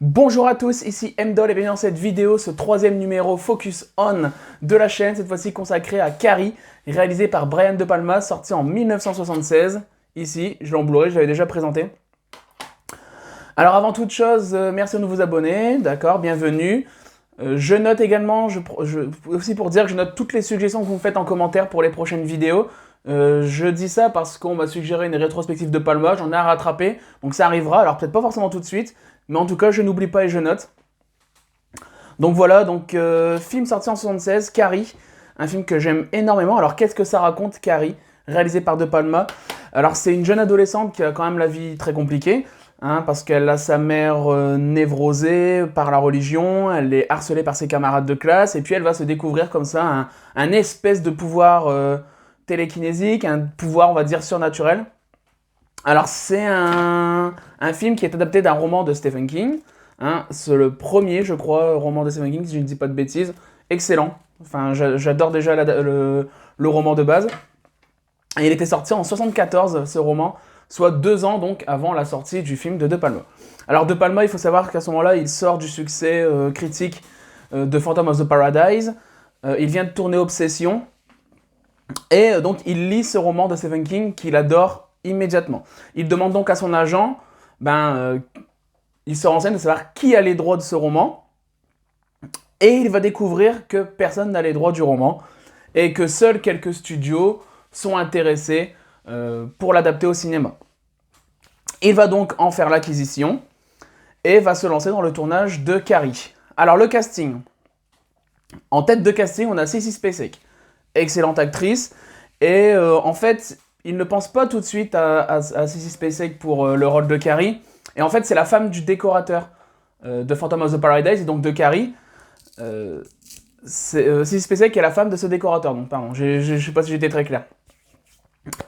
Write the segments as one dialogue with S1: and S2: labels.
S1: Bonjour à tous, ici Mdol et bienvenue dans cette vidéo, ce troisième numéro Focus On de la chaîne, cette fois-ci consacré à Carrie, réalisé par Brian De Palma, sorti en 1976. Ici, je l'ai en Blu-ray, je l'avais déjà présenté. Alors avant toute chose, merci de vous abonner, d'accord, bienvenue. Je note également, aussi pour dire que je note toutes les suggestions que vous me faites en commentaire pour les prochaines vidéos. Je dis ça parce qu'on m'a suggéré une rétrospective de Palma, j'en ai à rattraper, donc ça arrivera, alors peut-être pas forcément tout de suite, mais en tout cas je n'oublie pas et je note. Donc voilà, film sorti en 76, Carrie, un film que j'aime énormément. Alors qu'est-ce que ça raconte, Carrie, réalisé par De Palma? Alors c'est une jeune adolescente qui a quand même la vie très compliquée, hein, parce qu'elle a sa mère névrosée par la religion, elle est harcelée par ses camarades de classe, et puis elle va se découvrir comme ça un espèce de pouvoir télékinésique, un pouvoir on va dire surnaturel. Alors c'est un film qui est adapté d'un roman de Stephen King, hein, c'est le premier je crois roman de Stephen King si je ne dis pas de bêtises, excellent, enfin j'adore déjà le roman de base. Et il était sorti en 74 ce roman, soit 2 ans donc avant la sortie du film de De Palma. Alors De Palma, il faut savoir qu'à ce moment-là il sort du succès critique de Phantom of the Paradise, il vient de tourner Obsession, et donc il lit ce roman de Stephen King qu'il adore immédiatement. Il demande donc à son agent, il se renseigne de savoir qui a les droits de ce roman, et il va découvrir que personne n'a les droits du roman, et que seuls quelques studios sont intéressés pour l'adapter au cinéma. Il va donc en faire l'acquisition, et va se lancer dans le tournage de Carrie. Alors le casting. En tête de casting, on a Sissy Spacek, excellente actrice, et en fait, il ne pense pas tout de suite à Sissy Spacek pour le rôle de Carrie, et en fait, c'est la femme du décorateur de Phantom of the Paradise, et donc de Carrie. Sissy Spacek est la femme de ce décorateur, donc pardon, je sais pas si j'étais très clair.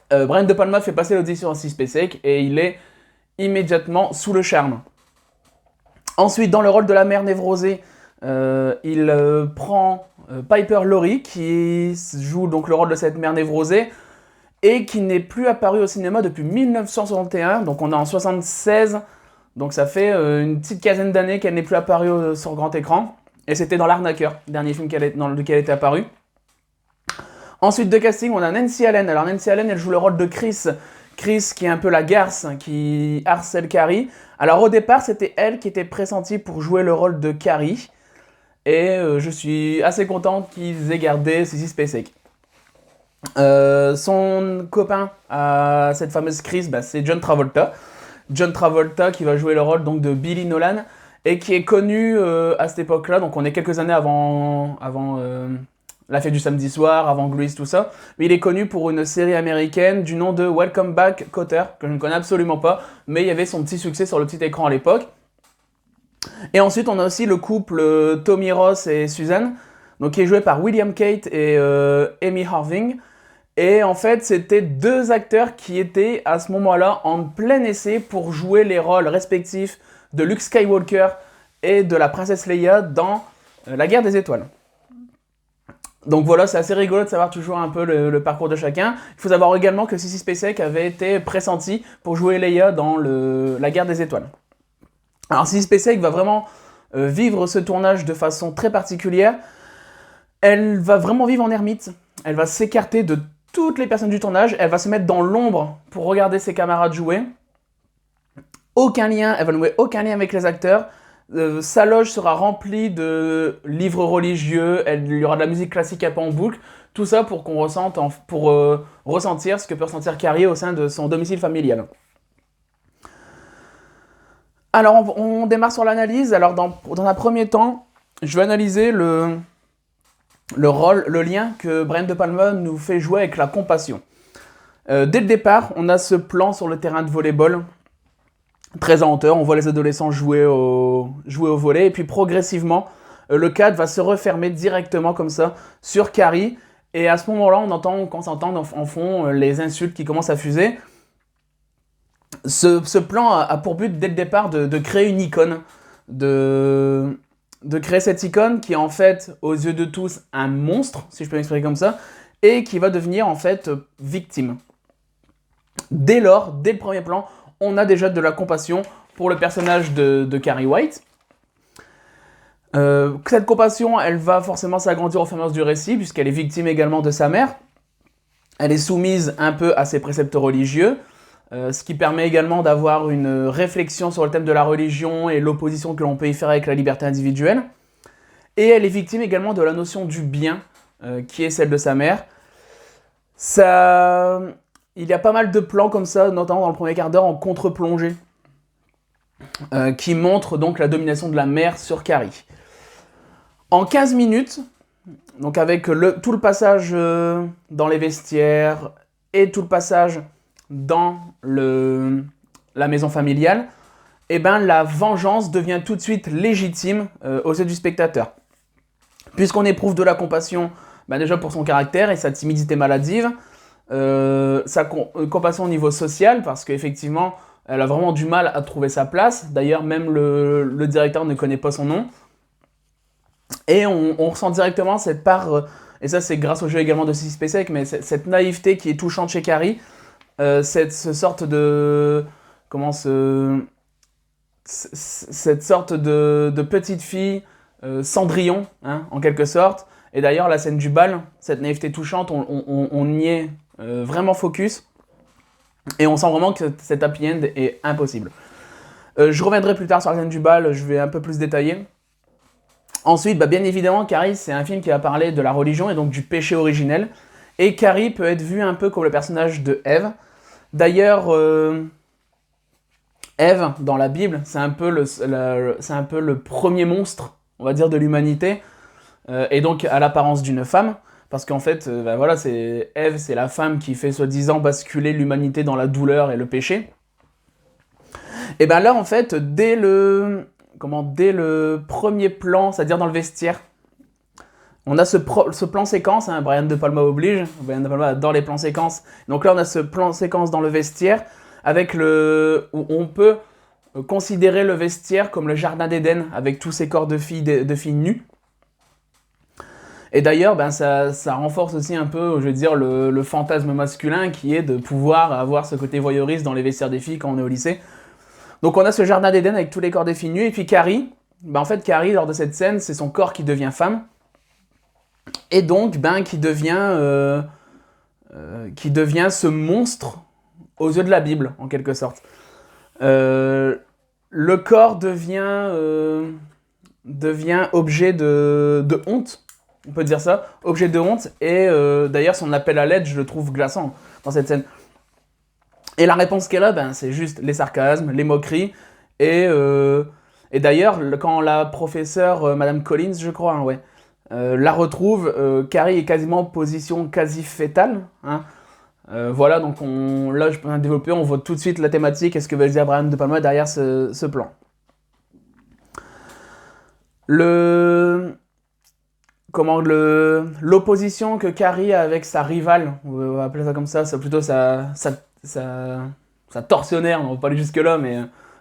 S1: Brian De Palma fait passer l'audition à Sissy Spacek, et il est immédiatement sous le charme. Ensuite, dans le rôle de la mère névrosée, il prend Piper Laurie, qui joue donc le rôle de cette mère névrosée, et qui n'est plus apparue au cinéma depuis 1961, donc on est en 76, donc ça fait une petite quinzaine d'années qu'elle n'est plus apparue sur grand écran, et c'était dans L'Arnaqueur, dernier film dans lequel elle était apparue. Ensuite de casting, on a Nancy Allen. Alors Nancy Allen, elle joue le rôle de Chris, qui est un peu la garce, qui harcèle Carrie. Alors au départ, c'était elle qui était pressentie pour jouer le rôle de Carrie, et je suis assez content qu'ils aient gardé Sissy Spacek. Son copain à cette fameuse Chris, c'est John Travolta. John Travolta qui va jouer le rôle donc de Billy Nolan et qui est connu à cette époque-là, donc on est quelques années avant La Fête du Samedi Soir, avant Grease, tout ça. Mais il est connu pour une série américaine du nom de Welcome Back, Kotter, que je ne connais absolument pas, mais il y avait son petit succès sur le petit écran à l'époque. Et ensuite, on a aussi le couple Tommy Ross et Susan, donc qui est joué par William Kate et Amy Harving. Et en fait, c'était 2 acteurs qui étaient à ce moment-là en plein essai pour jouer les rôles respectifs de Luke Skywalker et de la princesse Leia dans La Guerre des Étoiles. Donc voilà, c'est assez rigolo de savoir toujours un peu le parcours de chacun. Il faut savoir également que Sissy Spacek avait été pressentie pour jouer Leia dans La Guerre des Étoiles. Alors Sissy Spacek va vraiment vivre ce tournage de façon très particulière. Elle va vraiment vivre en ermite. Elle va s'écarter de toutes les personnes du tournage. Elle va se mettre dans l'ombre pour regarder ses camarades jouer. Elle va nouer aucun lien avec les acteurs. Sa loge sera remplie de livres religieux. Il y aura de la musique classique à pas en boucle. Tout ça pour qu'on ressentir ce que peut ressentir Carrie au sein de son domicile familial. Alors on démarre sur l'analyse. Alors dans un premier temps, je vais analyser le lien que Brian De Palma nous fait jouer avec la compassion. Dès le départ, on a ce plan sur le terrain de volley-ball, très en hauteur, on voit les adolescents jouer au volley, et puis progressivement, le cadre va se refermer directement comme ça sur Carrie, et à ce moment-là, on s'entend en fond les insultes qui commencent à fuser. Ce plan a pour but dès le départ de créer une icône, de créer cette icône qui est en fait, aux yeux de tous, un monstre, si je peux m'exprimer comme ça, et qui va devenir en fait victime. Dès lors, dès le premier plan, on a déjà de la compassion pour le personnage de Carrie White, Cette compassion, elle va forcément s'agrandir au fur et à mesure du récit, puisqu'elle est victime également de sa mère. Elle est soumise un peu à ses préceptes religieux, ce qui permet également d'avoir une réflexion sur le thème de la religion et l'opposition que l'on peut y faire avec la liberté individuelle. Et elle est victime également de la notion du bien, qui est celle de sa mère. Il y a pas mal de plans comme ça, notamment dans le premier quart d'heure en contre-plongée, qui montrent donc la domination de la mère sur Carrie. En 15 minutes, donc avec tout le passage dans les vestiaires et tout le passage dans la maison familiale, eh ben, la vengeance devient tout de suite légitime aux yeux du spectateur. Puisqu'on éprouve de la compassion déjà pour son caractère et sa timidité maladive, sa compassion au niveau social, parce qu'effectivement, elle a vraiment du mal à trouver sa place. D'ailleurs, même le directeur ne connaît pas son nom. Et on ressent directement cette part, et ça c'est grâce au jeu également de Sissy Spacek, mais cette naïveté qui est touchante chez Carrie, cette sorte de petite fille Cendrillon, hein, en quelque sorte. Et d'ailleurs la scène du bal, cette naïveté touchante, on y est vraiment focus, et on sent vraiment que cet happy end est impossible. Je reviendrai plus tard sur la scène du bal, je vais un peu plus détailler. Ensuite, bien évidemment, Carrie, c'est un film qui va parler de la religion et donc du péché originel. Et Carrie peut être vue un peu comme le personnage de Ève. D'ailleurs, Ève, dans la Bible, c'est un peu le premier monstre, on va dire, de l'humanité. Et donc à l'apparence d'une femme. Parce qu'en fait, voilà, Ève, c'est la femme qui fait soi-disant basculer l'humanité dans la douleur et le péché. Et bien là, en fait, dès le premier plan, c'est-à-dire dans le vestiaire, on a ce plan séquence, hein, Brian De Palma oblige, Brian De Palma adore les plans séquences. Donc là, on a ce plan séquence dans le vestiaire, où on peut considérer le vestiaire comme le jardin d'Éden, avec tous ces corps de filles nues. Et d'ailleurs, ça renforce aussi un peu, je veux dire, le fantasme masculin qui est de pouvoir avoir ce côté voyeuriste dans les vestiaires des filles quand on est au lycée. Donc on a ce jardin d'Éden avec tous les corps des filles nues, et puis Carrie, en fait Carrie, lors de cette scène, c'est son corps qui devient femme, et donc qui devient ce monstre aux yeux de la Bible, en quelque sorte. Le corps devient objet de honte, on peut dire ça, objet de honte, et d'ailleurs son appel à l'aide, je le trouve glaçant dans cette scène. Et la réponse qu'elle a, c'est juste les sarcasmes, les moqueries, et d'ailleurs, quand la professeure, Madame Collins, je crois, hein, ouais, la retrouve, Carrie est quasiment en position quasi fétale, hein. Voilà, donc là, je peux développer, on voit tout de suite la thématique et ce que veut dire Brian De Palma derrière ce plan. L'opposition que Carrie a avec sa rivale, on va appeler ça comme ça, c'est plutôt sa tortionnaire, on va pas aller jusque là, mais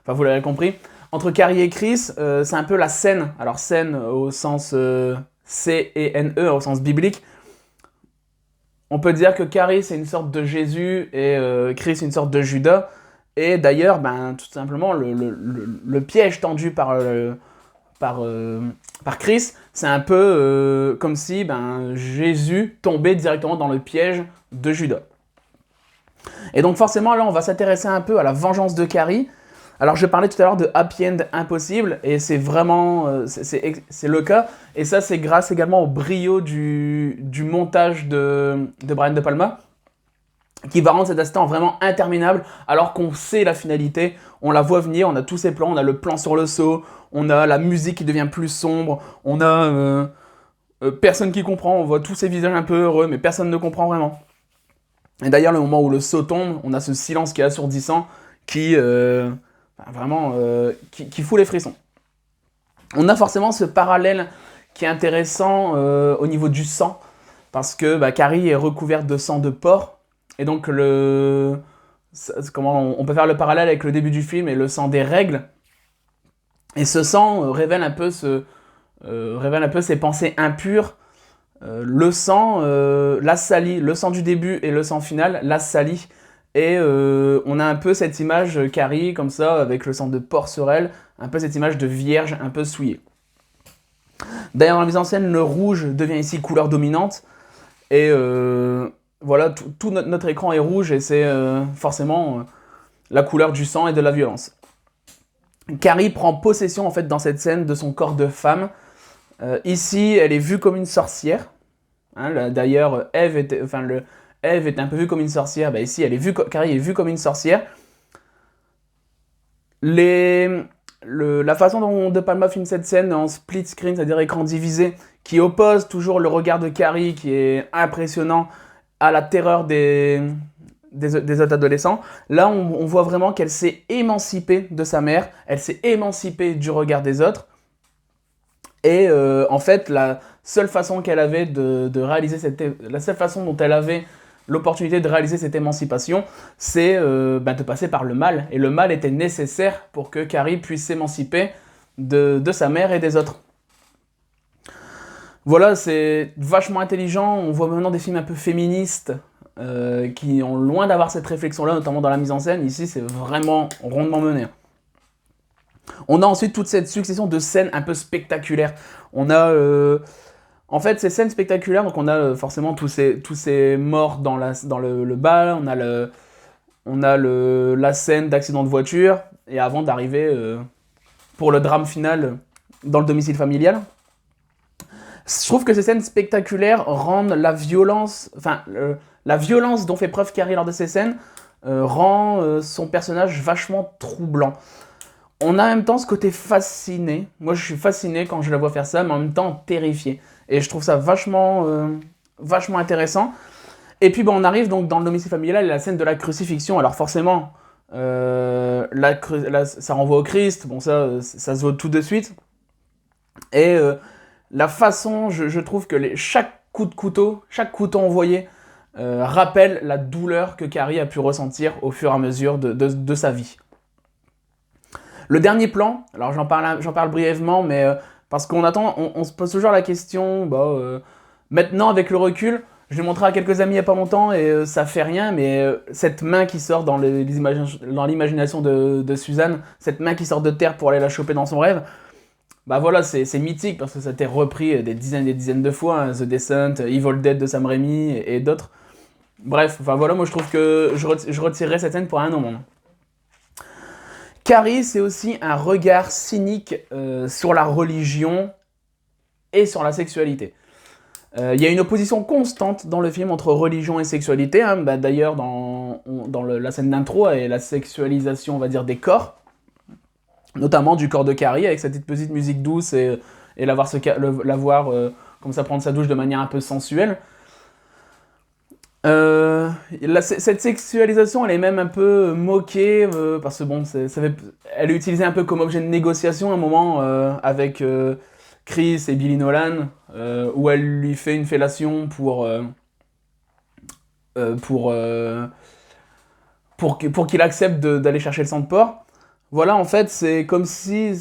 S1: vous l'avez compris. Entre Carrie et Chris, c'est un peu la scène. Alors scène au sens C-E-N-E, au sens biblique. On peut dire que Carrie c'est une sorte de Jésus et Chris une sorte de Judas. Et d'ailleurs, tout simplement, le piège tendu par Chris, c'est un peu comme si Jésus tombait directement dans le piège de Judas. Et donc forcément, là, on va s'intéresser un peu à la vengeance de Carrie. Alors, je parlais tout à l'heure de happy end impossible, et c'est vraiment, c'est le cas. Et ça, c'est grâce également au brio du montage de Brian De Palma, qui va rendre cet instant vraiment interminable, alors qu'on sait la finalité, on la voit venir, on a tous ces plans, on a le plan sur le seau, on a la musique qui devient plus sombre, on a personne qui comprend, on voit tous ces visages un peu heureux, mais personne ne comprend vraiment. Et d'ailleurs, le moment où le seau tombe, on a ce silence qui est assourdissant, qui fout les frissons. On a forcément ce parallèle qui est intéressant au niveau du sang, parce que Carrie est recouverte de sang de porc, et donc on peut faire le parallèle avec le début du film et le sang des règles, et ce sang révèle un peu ses pensées impures. Le sang la salit, le sang du début et le sang final la salit, et on a un peu cette image Carrie comme ça avec le sang de porc sur elle, un peu cette image de vierge un peu souillée. D'ailleurs, dans la mise en scène, le rouge devient ici couleur dominante. Et voilà, tout notre écran est rouge et c'est forcément la couleur du sang et de la violence. Carrie prend possession en fait dans cette scène de son corps de femme. Ici, elle est vue comme une sorcière. Hein, d'ailleurs, Eve était un peu vue comme une sorcière. Bah, ici, Carrie est vue comme une sorcière. La façon dont De Palma filme cette scène en split screen, c'est-à-dire écran divisé, qui oppose toujours le regard de Carrie, qui est impressionnant, à la terreur des autres adolescents. Là, on voit vraiment qu'elle s'est émancipée de sa mère, elle s'est émancipée du regard des autres. Et en fait, la seule façon qu'elle avait la seule façon dont elle avait l'opportunité de réaliser cette émancipation, c'est de passer par le mal. Et le mal était nécessaire pour que Carrie puisse s'émanciper de sa mère et des autres. Voilà, c'est vachement intelligent. On voit maintenant des films un peu féministes qui ont loin d'avoir cette réflexion-là, notamment dans la mise en scène. Ici, c'est vraiment rondement mené. On a ensuite toute cette succession de scènes un peu spectaculaires. On a en fait ces scènes spectaculaires, donc on a forcément tous ces morts dans le bal, on a la scène d'accident de voiture, et avant d'arriver pour le drame final dans le domicile familial. Je trouve que ces scènes spectaculaires rendent la violence dont fait preuve Carrie lors de ces scènes rend son personnage vachement troublant. On a en même temps ce côté fasciné. Moi, je suis fasciné quand je la vois faire ça, mais en même temps terrifié. Et je trouve ça vachement intéressant. Et puis, on arrive donc dans le domicile familial, la scène de la crucifixion. Alors forcément, ça renvoie au Christ. Bon, ça se voit tout de suite. Et la façon, je trouve que chaque coup envoyé rappelle la douleur que Carrie a pu ressentir au fur et à mesure de sa vie. Le dernier plan, alors j'en parle brièvement, mais parce on se pose toujours la question, maintenant avec le recul, je l'ai montré à quelques amis il n'y a pas longtemps et ça fait rien, mais cette main qui sort dans l'imagination de Suzanne, cette main qui sort de terre pour aller la choper dans son rêve, bah voilà, c'est mythique parce que ça a été repris des dizaines de fois, hein, The Descent, Evil Dead de Sam Raimi et d'autres. Bref, voilà, moi je trouve que je retirerais cette scène pour un moment. Carrie, c'est aussi un regard cynique sur la religion et sur la sexualité. Il y a une opposition constante dans le film entre religion et sexualité. Hein. D'ailleurs, dans la scène d'intro, et la sexualisation, on va dire, des corps, notamment du corps de Carrie, avec cette petite musique douce et la voir comme ça prendre sa douche de manière un peu sensuelle. Cette sexualisation, elle est même un peu moquée, parce que elle est utilisée un peu comme objet de négociation à un moment avec Chris et Billy Nolan, où elle lui fait une fellation pour qu'il accepte d'aller chercher le sang de porc. Voilà, en fait, c'est comme si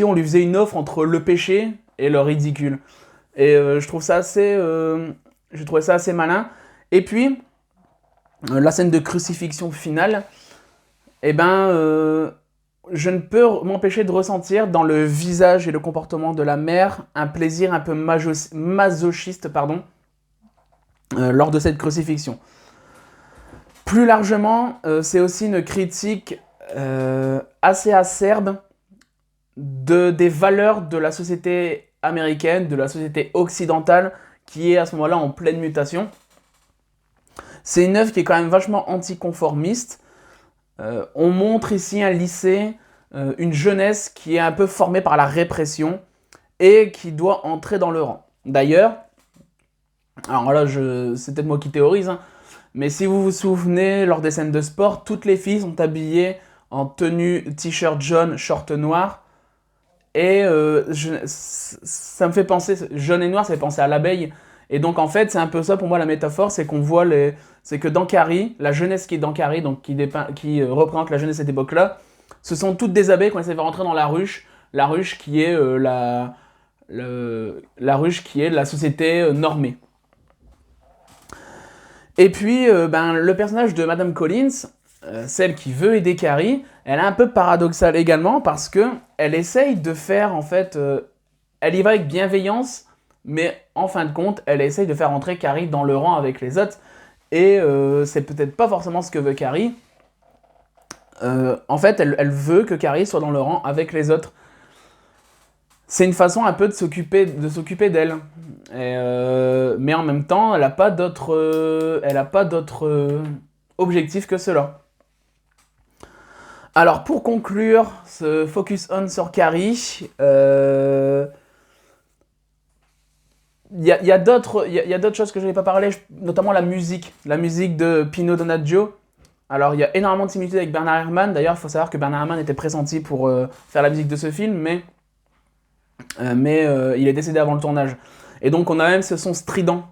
S1: on lui faisait une offre entre le péché et le ridicule. Et je trouvais ça assez malin. Et puis, la scène de crucifixion finale, je ne peux m'empêcher de ressentir dans le visage et le comportement de la mère un plaisir un peu masochiste, lors de cette crucifixion. Plus largement, c'est aussi une critique assez acerbe des valeurs de la société américaine, de la société occidentale, qui est à ce moment-là en pleine mutation. C'est une œuvre qui est quand même vachement anticonformiste. On montre ici un lycée, une jeunesse qui est un peu formée par la répression et qui doit entrer dans le rang. D'ailleurs, alors là, c'est peut-être moi qui théorise, hein, mais si vous vous souvenez, lors des scènes de sport, toutes les filles sont habillées en tenue t-shirt jaune, short noir. Et ça me fait penser, jaune et noir, ça fait penser à l'abeille. Et donc en fait, c'est un peu ça pour moi la métaphore, c'est qu'on voit c'est que dans Carrie, la jeunesse qui est dans Carrie, donc qui représente la jeunesse de cette époque-là, ce sont toutes des abeilles qu'on essaie de faire rentrer dans la ruche qui est la ruche qui est la société normée. Et puis, le personnage de Madame Collins, celle qui veut aider Carrie, elle est un peu paradoxale également parce que elle essaye de faire en fait elle y va avec bienveillance, mais en fin de compte, elle essaye de faire entrer Carrie dans le rang avec les autres, et c'est peut-être pas forcément ce que veut Carrie. En fait, elle veut que Carrie soit dans le rang avec les autres. C'est une façon un peu de s'occuper d'elle. Mais en même temps, elle n'a pas d'autre objectif que cela. Alors, pour conclure ce Focus On sur Carrie, il y a d'autres choses que je n'ai pas parlé, notamment la musique de Pino Donaggio. Alors, il y a énormément de similitudes avec Bernard Herrmann. D'ailleurs, il faut savoir que Bernard Herrmann était pressenti pour faire la musique de ce film, mais il est décédé avant le tournage. Et donc, on a même ce son strident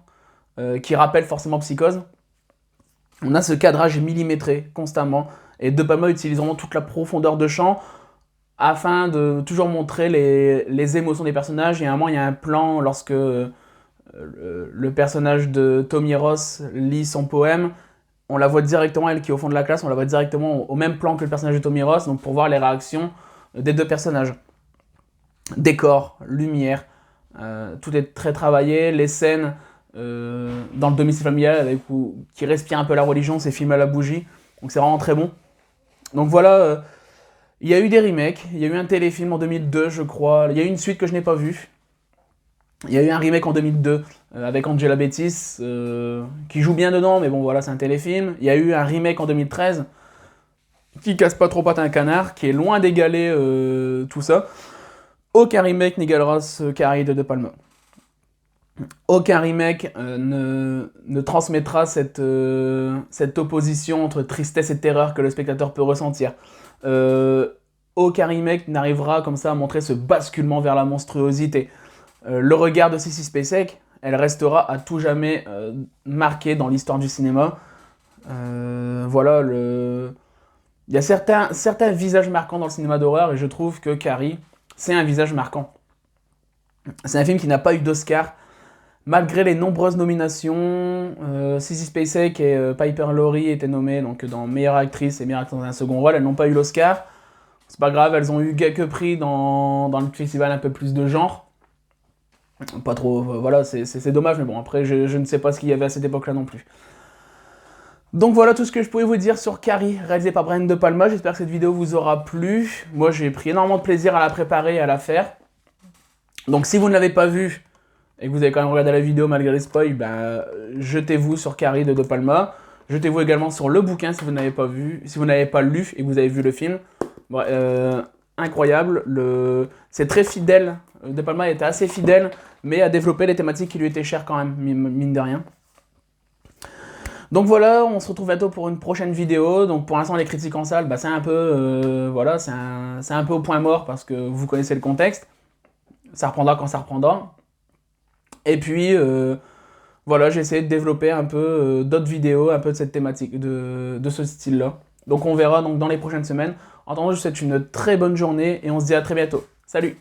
S1: qui rappelle forcément Psychose. On a ce cadrage millimétré constamment. Et De Palma utilise vraiment toute la profondeur de champ afin de toujours montrer les émotions des personnages. Et à un moment, il y a un plan lorsque le personnage de Tommy Ross lit son poème. On la voit directement, elle qui est au fond de la classe, on la voit directement au même plan que le personnage de Tommy Ross, donc pour voir les réactions des deux personnages. Décor, lumière, tout est très travaillé. Les scènes dans le domicile familial qui respirent un peu la religion, c'est filmé à la bougie, donc c'est vraiment très bon. Donc voilà, il y a eu des remakes, il y a eu un téléfilm en 2002 je crois, il y a eu une suite que je n'ai pas vue. Il y a eu un remake en 2002 avec Angela Bettis qui joue bien dedans, mais bon voilà, c'est un téléfilm. Il y a eu un remake en 2013 qui casse pas trop pattes à un canard, qui est loin d'égaler tout ça. Aucun remake n'égalera ce Carrie de Palma. Aucun remake ne transmettra cette opposition entre tristesse et terreur que le spectateur peut ressentir. Aucun remake n'arrivera comme ça à montrer ce basculement vers la monstruosité. Le regard de Sissy Spacek, elle restera à tout jamais marquée dans l'histoire du cinéma. Voilà, il y a certains visages marquants dans le cinéma d'horreur et je trouve que Carrie, c'est un visage marquant. C'est un film qui n'a pas eu d'Oscar. Malgré les nombreuses nominations, Sissy Spacek et Piper Laurie étaient nommées donc, dans meilleure actrice et meilleure actrice dans un second rôle. Elles n'ont pas eu l'Oscar. C'est pas grave, elles ont eu quelques prix dans le festival un peu plus de genre. Pas trop, voilà, c'est dommage, mais bon, après, je ne sais pas ce qu'il y avait à cette époque-là non plus. Donc voilà tout ce que je pouvais vous dire sur Carrie, réalisé par Brian De Palma. J'espère que cette vidéo vous aura plu. Moi, j'ai pris énormément de plaisir à la préparer et à la faire. Donc si vous ne l'avez pas vue, et que vous avez quand même regardé la vidéo malgré les spoils, ben, jetez-vous sur Carrie de Palma. Jetez-vous également sur le bouquin si vous n'avez pas vu, si vous n'avez pas lu et que vous avez vu le film. Bon, incroyable, c'est très fidèle. De Palma était assez fidèle, mais a développé les thématiques qui lui étaient chères quand même, mine de rien. Donc voilà, on se retrouve bientôt pour une prochaine vidéo. Donc pour l'instant, les critiques en salle, bah, c'est un peu, voilà, c'est un peu au point mort parce que vous connaissez le contexte. Ça reprendra quand ça reprendra. Et puis, voilà, j'ai essayé de développer un peu d'autres vidéos, un peu de cette thématique, de ce style-là. Donc on verra donc, dans les prochaines semaines. En attendant, je vous souhaite une très bonne journée et on se dit à très bientôt. Salut!